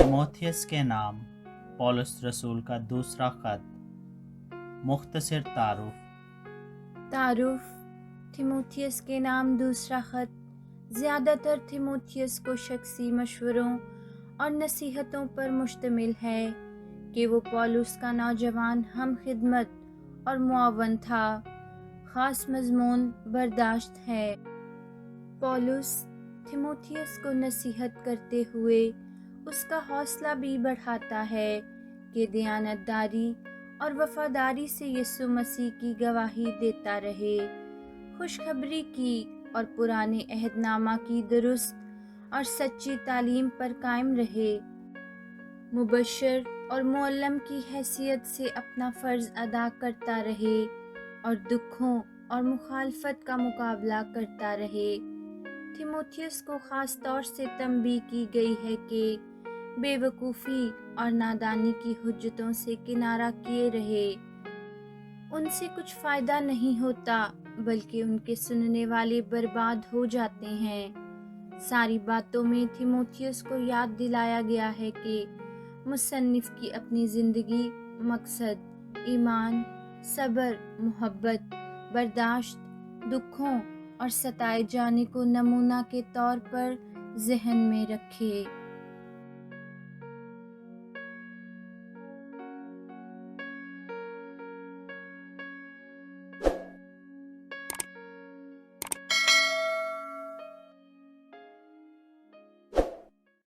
तिमोथियस के नाम पौलुस रसूल का दूसरा खत। मुख्तसर तारुफ थिमोथियस के नाम दूसरा खत। ज़्यादातर थिमोथियस को शख्सी मशवरों और नसीहतों पर मुश्तमिल है कि वो पौलुस का नौजवान हम खिदमत और मुआवन था। ख़ास मज़मून बर्दाश्त है। पौलुस थिमोथियस को नसीहत करते हुए उसका हौसला भी बढ़ाता है कि दयानतदारी और वफादारी से यीशु मसीह की गवाही देता रहे, खुशखबरी की और पुराने अहदनामा की दुरुस्त और सच्ची तालीम पर कायम रहे, मुबश्शिर और मुअल्लम की हैसियत से अपना फ़र्ज़ अदा करता रहे और दुखों और मुखालफत का मुकाबला करता रहे। थिमोथियस को ख़ास तौर से तंबीह की गई है कि बेवकूफ़ी और नादानी की हुज्जतों से किनारा किए रहे। उनसे कुछ फ़ायदा नहीं होता, बल्कि उनके सुनने वाले बर्बाद हो जाते हैं। सारी बातों में थिमोथियस को याद दिलाया गया है कि मुसन्निफ़ की अपनी ज़िंदगी मकसद, ईमान, सब्र, मोहब्बत, बर्दाश्त, दुखों और सताए जाने को नमूना के तौर पर ज़हन में रखे।